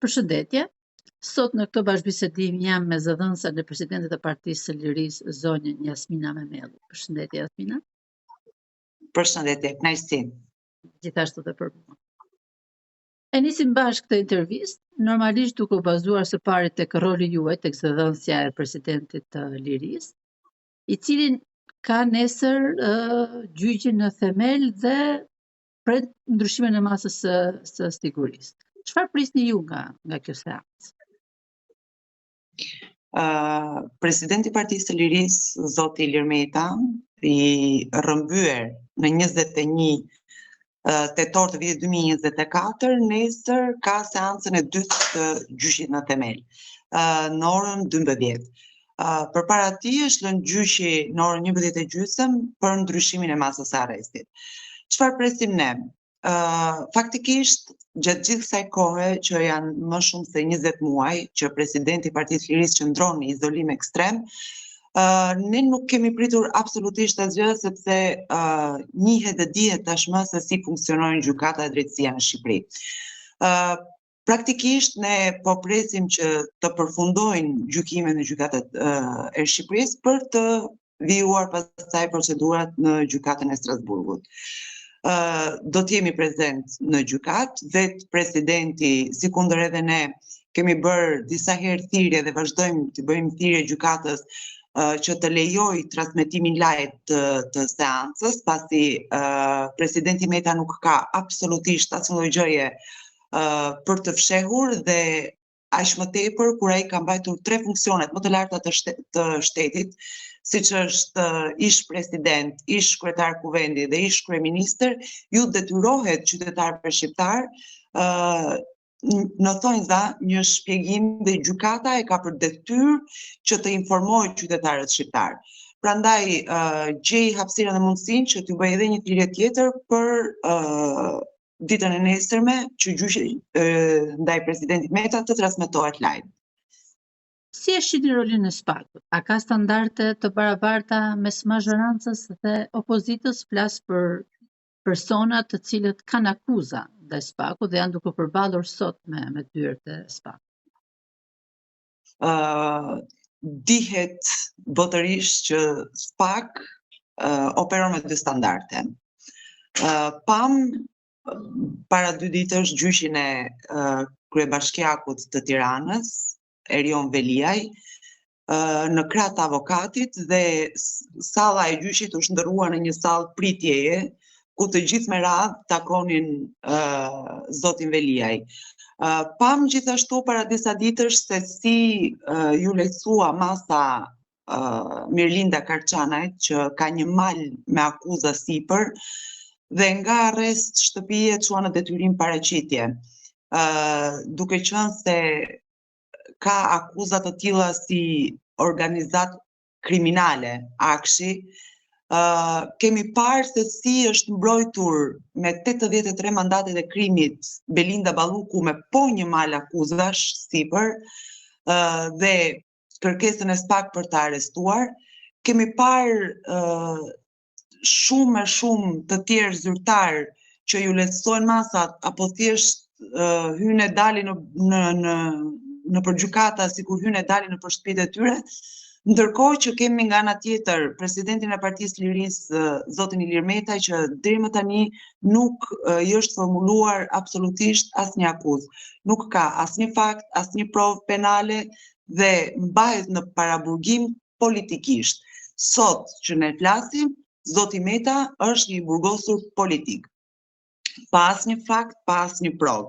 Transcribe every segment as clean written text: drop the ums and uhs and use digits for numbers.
Përshëndetje. Sot në këtë bashkëbisedim jam me zëdhënësat e presidentit të Partisë së Lirisë, zonjën Jasmina Memeli. Përshëndetje, Jasmina. Përshëndetje, kënaqësi. Gjithashtu dhe për mua. E nisim bashkë këtë intervistë, normalisht duke u bazuar së pari tek roli juaj tek zëdhënësja e presidentit të Lirisë, i cili ka nesër gjyqin në themel dhe pret ndryshimin e masës së sigurisë. Çfarë prisni ju nga kjo seancë? Presidenti i Partisë së Lirisë, zoti Ilir Meta, i rrëmbyer në 21 tetor të vitit 2024, nesër ka seancën e dytë të gjyqit në themel, në orën 12. Përpara tij është lënë gjyqi në orën 11:30 për ndryshimin e masës së arrestit. Çfarë presim ne? Faktikisht, gjatë gjithë kësaj kohe, që janë më shumë se 20 muaj, që presidenti i Partisë së Lirisë qëndron në izolim ekstrem, ne nuk kemi pritur absolutisht asgjë, sepse njihet dhe dihet tashmë se si funksionojnë gjykata e drejtësia në Shqipëri. Praktikisht ne po presim që të përfundojnë gjykimet në gjykatat e Shqipërisë për të vijuar pastaj procedurat në gjykatën e Strasburgut. Do të jemi prezent në gjykat, vetë presidenti, sikundër edhe ne, kemi bërë disa herë thirrje dhe vazhdojmë të bëjmë thirrje gjykatës që të lejoj transmetimin live të seancës, pasi presidenti Meta nuk ka absolutisht asnjë gjëje për të fshehur dhe aq më tepër kur ai ka mbajtur 3 funksionet më të larta të shtetit, siç është ish president, ish kryetar kuvendi dhe ish kryeministër, ju detyrohet qytetarëve shqiptar në thonjza një shpjegim dhe gjykata e ka për detyrë që të informojë qytetarët shqiptar. Prandaj gjej hapësirën dhe mundësinë që t'ju bëj edhe një thirrje tjetër për ditën e nesërme që gjyqi ndaj presidentit Meta të transmetohet live. Si e shihni rolin e SPAK-ut? A ka standarde të barabarta mes mazhorancës dhe opozitës? Flas për persona të cilët kanë akuza ndaj SPAK-ut dhe janë duke përballur sot me dyert e SPAK. Dihet botërisht që SPAK operon me 2 standarde. Pam para 2 ditësh gjyqin e kryebashkiakut të Tiranës, Erion Veliaj, në krah të avokatit, dhe salla e gjyqit u shndërrua në një sallë pritjeje, ku të gjithë me radhë takonin zotin Veliaj. Pam gjithashtu para disa ditësh se si ju lehtësua masa Mirlinda Karçanajt, që ka një mal me akuza sipër, dhe nga arrest shtëpie çua në detyrim paraqitje, duke qenë se ka akuza të tilla si organizat kriminale, akshi, kemi parë se si është mbrojtur me 83 mandatet e krimit Belinda Balluku me po një mal akuzash sipër dhe kërkesën e SPAK për të arrestuar. Kemi parë shumë të tjerë zyrtar që ju lehtësojnë masat apo thjesht hynë e dalin në përgjykata sikur hynë e dalin në shtëpitë e tyre, ndërkohë që kemi nga ana tjetër presidentin e Partisë së Lirisë, zotin Ilir Metaj, që deri më tani nuk i është formuluar absolutisht asnjë akuzë. Nuk ka asnjë fakt, asnjë provë penale dhe mbahet në paraburgim politikisht. Sot që ne flasim, zoti Meta është një burgosur politik, pa asnjë fakt, pa asnjë provë.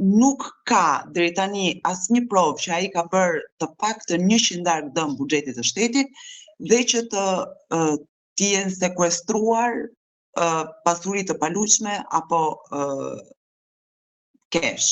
Nuk ka deri tani asnjë provë që ai ka bërë të paktën 100 darkë dëm buxhetit të shtetit dhe që të jenë sekuestruar pasuri të paluajtshme apo kesh.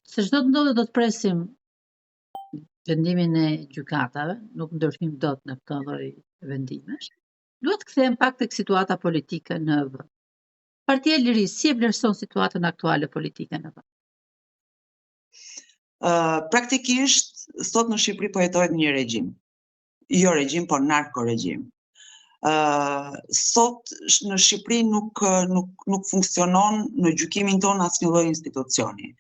Se çdo të ndodhet do të presim vendimin e gjykatave, nuk ndërhyjmë dot në këtë lloj vendimesh. Duhet të kthehen pak tek situata politike në vend. Partia e Lirisë si e vlerëson situatën aktuale politike në vend? Praktikisht sot në Shqipëri po jetohet një regjim. Jo regjim, por narko-regjim. Sot në Shqipëri nuk funksionon në gjykimin tonë asnjë lloj institucioni.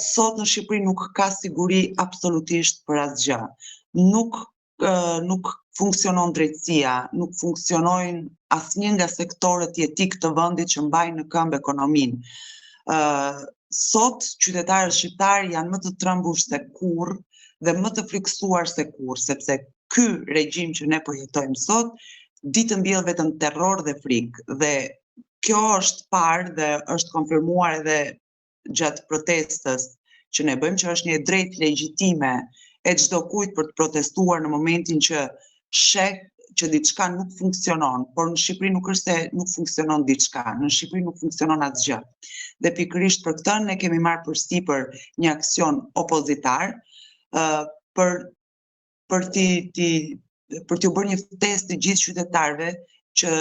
Sot në Shqipëri nuk ka siguri absolutisht për asgjë. Nuk funksionon drejtësia, nuk funksionojnë asnjë nga sektorët jetik të vendit që mbajnë në këmbë ekonominë. Sot qytetarët shqiptar janë më të trembur se kurrë dhe më të friksuar se kurrë, sepse ky regjim që ne po jetojmë sot, ditë mbjell vetëm terror dhe frikë. Dhe kjo është parë dhe është konfirmuar edhe gjatë protestës që ne bëjmë, që është një drejtë legjitime e çdo kujt për të protestuar në momentin që sheh që diçka nuk funksionon, por në Shqipëri nuk është se nuk funksionon diçka, në Shqipëri nuk funksionon asgjë. Dhe pikërisht për këtë ne kemi marrë përsipër një aksion opozitar për t'u bërë një ftesë të gjithë qytetarëve që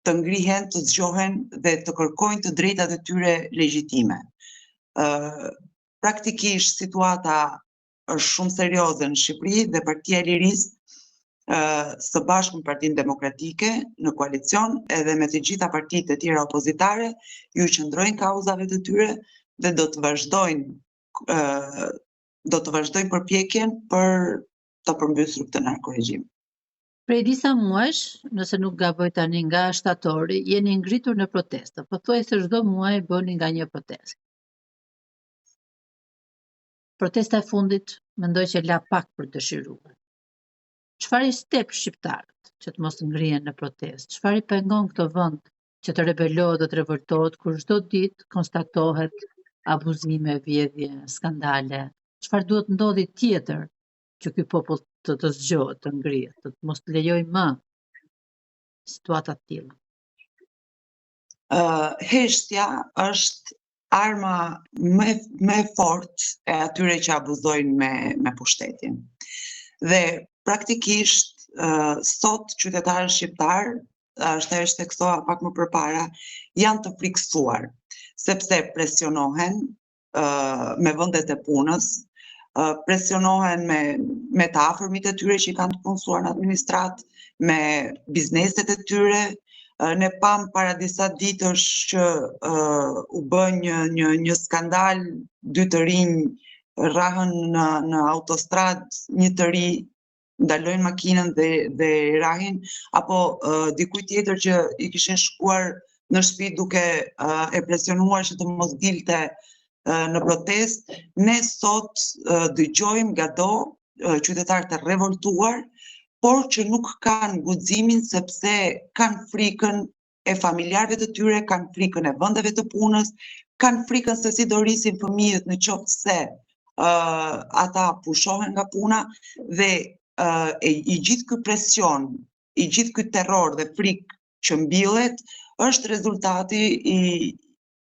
të ngrihen, të zgjohen dhe të kërkojnë të drejtat e tyre legjitime. Praktikisht situata është shumë serioze në Shqipëri dhe Partia e Lirisë së bashku me Partinë Demokratike në koalicion edhe me të gjitha partitë e tjera opozitare ju qëndrojnë kauzave të tyre dhe do të vazhdojnë përpjekjen për të përmbysur këtë narkoregjim. Prej disa muajsh, nëse nuk gaboj tani nga shtatori, jeni ngritur në protestë. Pothuajse çdo muaj bëni nga një protestë. Protesta e fundit mendoj që la pak për dëshiruar. Çfarë i step shqiptarët që të mos ngrihen në protestë? Çfarë i pengon këtë vend që të rebelohet dhe të revoltohet kur çdo ditë konstatohet abuzime, vjedhje, skandale? Çfarë duhet ndodhi tjetër që ky popull të zgjohet, të ngrihet, të mos të lejojë më situata të tilla? Heshtja është arma më e fortë e atyre që abuzojnë me pushtetin. Dhe praktikisht sot qytetarët shqiptar, është ajo që theksoa pak më përpara, janë të friksuar, sepse presionohen me vendet e punës, presionohen me të afërmit e tyre që i kanë të punësuar në administratë, me bizneset e tyre. Ne pam para disa ditësh që u bë një skandal, dy të rinj rrahën në autostradë, një të ri ndalojnë makinën dhe rrahin, apo dikuj tjetër që i kishin shkuar në shtëpi duke e presionuar që të mos dilte në protestë. Ne sot dëgjojmë gado qytetarë të revoltuar, por që nuk kanë guximin sepse kanë frikën e familjarëve të tyre, kanë frikën e vendeve të punës, kanë frikën se si do rrisin fëmijët në qoftë se ata pushohen nga puna dhe i gjithë ky presion, i gjithë ky terror dhe frikë që mbillet është rezultati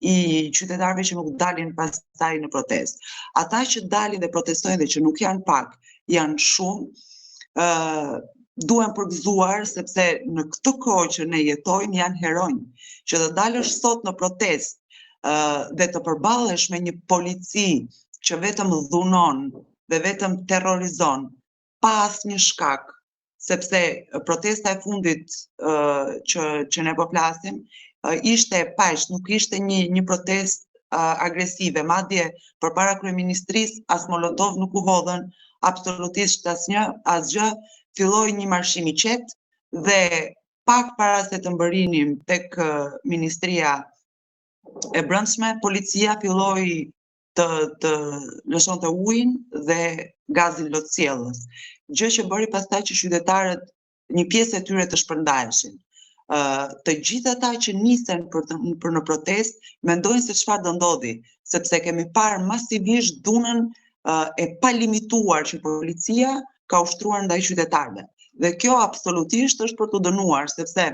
i qytetarëve që nuk dalin pastaj në protestë. Ata që dalin dhe protestojnë dhe që nuk janë pak, janë shumë, duhen përgëzuar sepse në këtë kohë që ne jetojmë janë heronj. Që të dalësh sot në protestë dhe të përballesh me një polici që vetëm dhunon dhe vetëm terrorizon pa asnjë shkak, sepse protesta e fundit që ne po flasim ishte paq, nuk ishte një protestë agresive, madje përpara kryeministrisë as molotov nuk u hodhën, absolutisht asgjë, filloi një marshim i qetë dhe pak para se të mbërinim tek Ministria e Brendshme, policia filloi të lëshonte ujin dhe gazin lotësjellës. Gjë që bëri pastaj që qytetarët, një pjesë e tyre të shpërndaheshin. Të gjithë ata që nisen për në protestë mendojnë se çfarë do ndodhi, sepse kemi parë masivisht dhunën e palimituar që policia ka ushtruar ndaj qytetarëve. Dhe kjo absolutisht është për të dënuar, sepse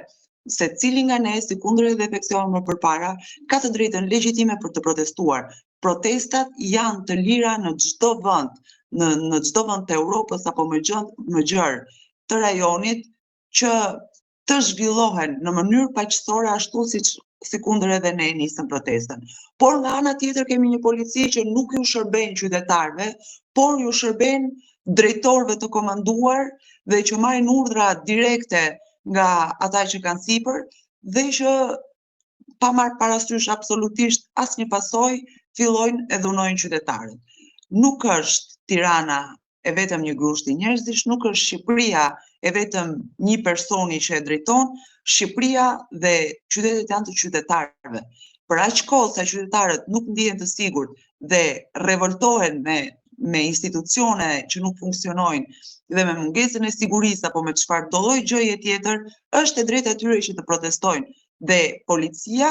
secili nga ne, si kundër edhe theksuam më përpara, ka të drejtën legjitime për të protestuar. Protestat janë të lira në çdo vend, në çdo vend të Europës apo më gjerë të rajonit që të zhvillohen në mënyrë paqësore ashtu si kundër edhe ne nisëm protestën. Por nga ana tjetër kemi një polici që nuk ju shërben qytetarëve, por ju shërben drejtorëve të komanduar dhe që marrin urdhra direkte nga ata që kanë sipër dhe që pa marrë parasysh absolutisht asnjë pasojë, fillojnë e dhunojnë qytetarët. Nuk është Tirana e vetëm një grusht i njerëzish, nuk është Shqipëria e vetëm një personi që e drejton, Shqipëria dhe qytetet janë të qytetarëve. Për aq kohë sa qytetarët nuk ndihen të sigurt dhe revoltohen me institucione që nuk funksionojnë dhe me mungesën e sigurisë apo me çfarëdo lloj gjëje tjetër, është e drejtë e tyre që të protestojnë dhe policia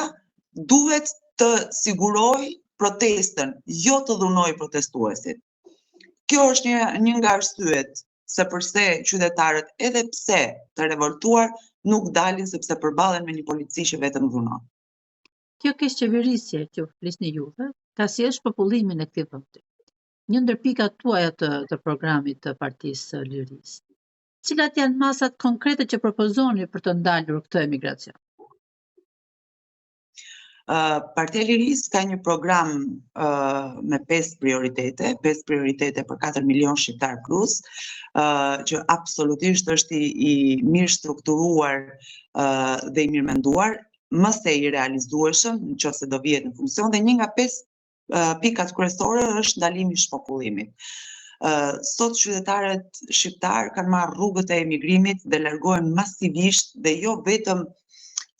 duhet të sigurojë protestën, jo të dhunojë protestuesit. Kjo është një nga arsyet se përse qytetarët edhe pse të revoltuar nuk dalin sepse përballen me një polici që vetëm dhunon. Kjo keqeverisje që flisni juve ka sjellë popullimin e këtij vendi. Një ndër pikat tuaja të programit të Partisë së Lirisë. Cilat janë masat konkrete që propozoni për të ndalur këtë emigracion? Partia e Lirisë ka një program me 5 prioritete për 4 milion shqiptar plus, që absolutisht është i mirë strukturuar dhe i mirë menduar, mëse i realizueshëm, nëse do vihet në funksion, dhe një nga 5 pikat kryesore është ndalimi i shpopullimit. Sot qytetarët shqiptar kanë marrë rrugët e emigrimit dhe largohen masivisht dhe jo vetëm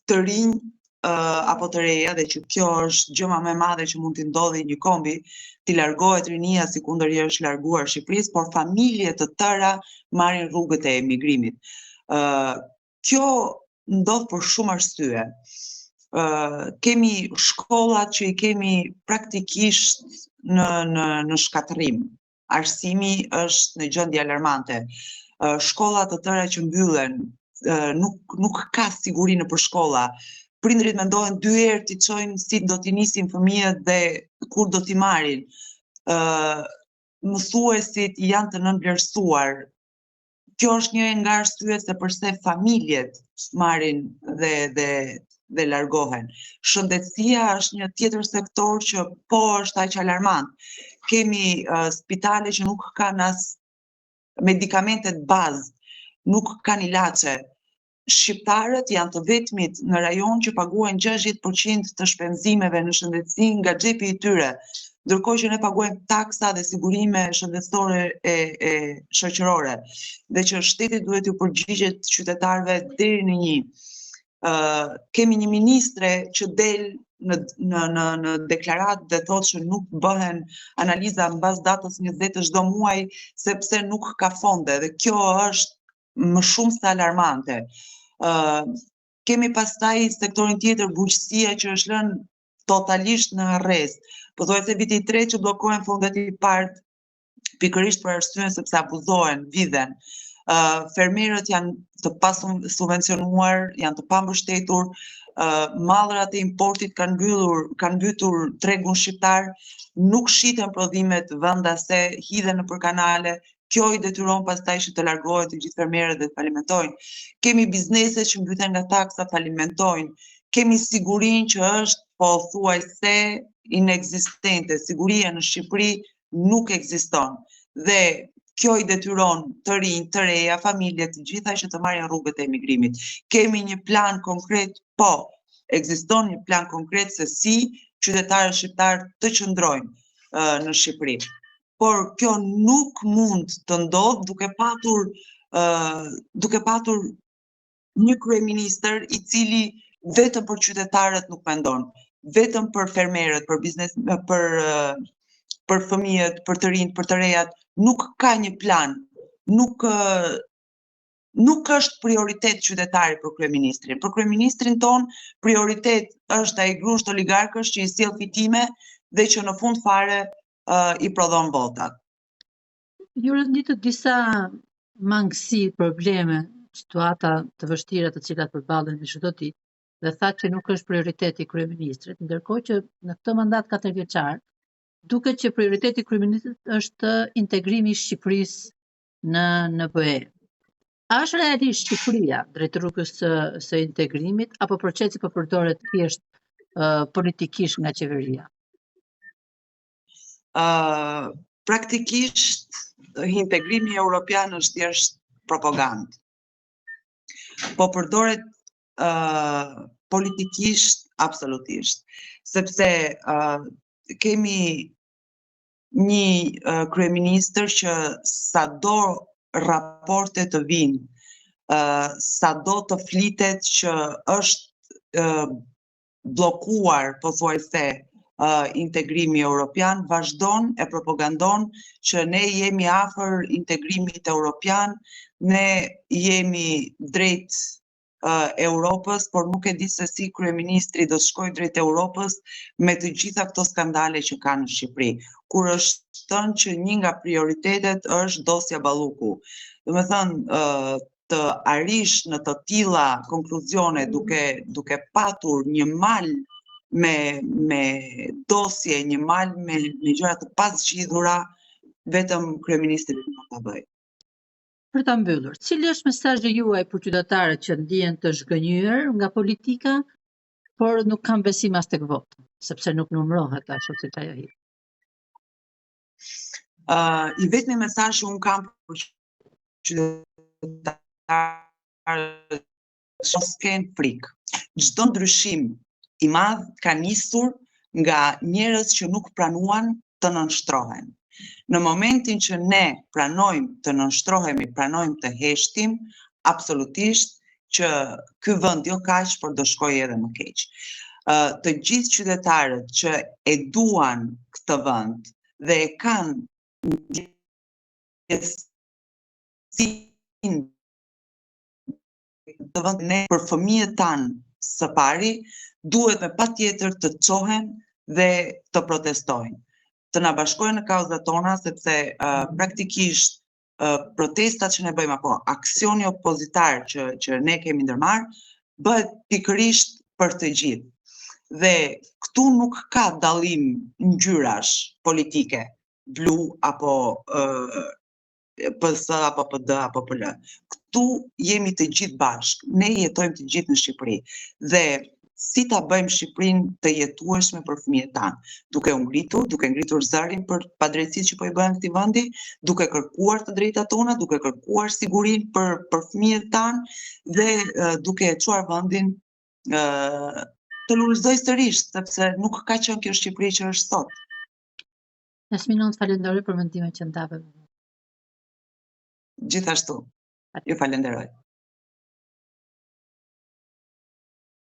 të rinj apo të reja, dhe që kjo është gjë më e madhe që mund t'i ndodhi një kombi, t'i largohet rinia sikundër i është larguar Shqipërisë, por familje të tëra marrin rrugët e emigrimit. Kjo ndodh për shumë arsye. Kemi shkollat që i kemi praktikisht në shkatërrim. Arsimi është në gjendje alarmante. Shkollat të tëra që mbyllen, nuk ka siguri nëpër shkolla. Prindrit mendojnë 2 herë t'i çojnë si do t'i nisin fëmijët dhe kur do t'i marrin. Mësuesit janë të nënvlerësuar. Kjo është një nga arsyet se përse familjet marrin dhe largohen. Shëndetësia është një tjetër sektor që po është aq alarmant. Kemi spitale që nuk kanë as medikamentet bazë, nuk kanë ilaçe. Shqiptarët janë të vetmit në rajon që paguajnë 60% të shpenzimeve në shëndetësi nga xhepi i tyre, ndërkohë që ne paguajmë taksa dhe sigurime shëndetësore e shoqërore, dhe që shteti duhet t'u përgjigjet qytetarëve deri në një. Kemi një ministre që del në deklaratë dhe thotë që nuk bëhen analiza mbas datës 20 çdo muaj sepse nuk ka fonde, dhe kjo është më shumë se alarmante. Kemi pastaj sektorin tjetër, bujqësia, që është lënë totalisht në arrest. Pothuajse viti i tretë që bllokohen fondet i parë pikërisht për arsyen sepse abuzohen, vidhen. Fermerët janë të pasubvencionuar, janë të pambështetur, mallrat e importit kanë mbytur tregun shqiptar, nuk shiten prodhimet vendase, hidhen nëpër kanale. Kjo i detyron pastaj që të largohet të gjithë fermerët dhe të falimentojnë. Kemi biznese që mbyten nga taksa, falimentojnë. Kemi sigurinë që është pothuajse inekzistente. Siguria në Shqipëri nuk ekziston. Dhe kjo i detyron të rinj, të reja, familje, të gjitha që të marrin rrugët e emigrimit. Kemi një plan konkret, po, ekziston një plan konkret se si qytetarët shqiptar të qëndrojnë në Shqipëri. Por kjo nuk mund të ndodhë duke patur një kryeministër i cili vetëm për qytetarët nuk mendon, vetëm për fermerët, për biznes, për fëmijët, për të rinjt, për të rejat, nuk ka një plan, nuk është prioritet qytetari për kryeministrin. Për kryeministrin ton, prioritet është ai grusht oligarkësh që i sjell fitime dhe që në fund fare i prodhon votat. Ju renditët disa mangësi, probleme, situata të vështira të cilat përballen me çdo ditë, dhe thatë që nuk është prioriteti i kryeministrit, ndërkohë që në këtë mandat 4 vjeçar duket që prioriteti i kryeministrit është integrimi i Shqipërisë në BE. A është realisht Shqipëria drejt rrugës së integrimit, apo procesi po përdoret thjesht politikisht nga qeveria? Praktikisht integrimi evropian është thjesht propagandë. po përdoret politikisht absolutisht, sepse kemi një kryeministër që sado raporte të vinë, sado të flitet që është bllokuar pothuajse integrimi europian, vazhdon e propagandon që ne jemi afër integrimit europian, ne jemi drejt Europës, por nuk e di se si kryeministri do të shkojë drejt Europës me të gjitha këto skandale që ka në Shqipëri, kur është thënë që një nga prioritetet është dosja Balluku. Domethënë, të arish në të tilla konkluzione duke patur një mal me dosje, një mal me gjëra të pazgjidhura, vetëm kryeministri nuk ta bëj. Për ta mbyllur, cili është mesazhi juaj për qytetarët që ndihen të zhgënjur nga politika, por nuk kanë besim as tek vota, sepse nuk numërohet ashtu siç ajo hiq? I vetmi mesazh që unë kam për qytetarët është s'ken frikë. Çdo ndryshim i madh ka nisur nga njerëz që nuk pranuan të nënshtrohen. Në momentin që ne pranojmë të nënshtrohemi, pranojmë të heshtim, absolutisht që ky vend jo kaq, por do shkojë edhe më keq. Të gjithë qytetarët që e duan këtë vend dhe e kanë ndjesinë të vendit ne për fëmijët tanë së pari, duhet me patjetër të çohen dhe të protestojnë, të na bashkojnë në kauzat tona, sepse praktikisht protestat që ne bëjmë apo aksioni opozitar që ne kemi ndërmarr bëhet pikërisht për të gjithë. Dhe këtu nuk ka dallim ngjyrash politike, blu apo PS apo PD apo PL. Këtu jemi të gjithë bashkë, ne jetojmë të gjithë në Shqipëri dhe si ta bëjmë Shqipërinë të jetueshme për fëmijët tanë, duke ngritur zërin për padrejtësitë që po i bëhen këtij vendi, duke kërkuar të drejtat tona, duke kërkuar sigurinë për fëmijët tanë dhe duke e çuar vendin të lulëzoj sërish, sepse nuk ka qenë kjo Shqipëri që është sot. Jasminon, falenderoj për mendimet që ndave. Gjithashtu, ju falenderoj.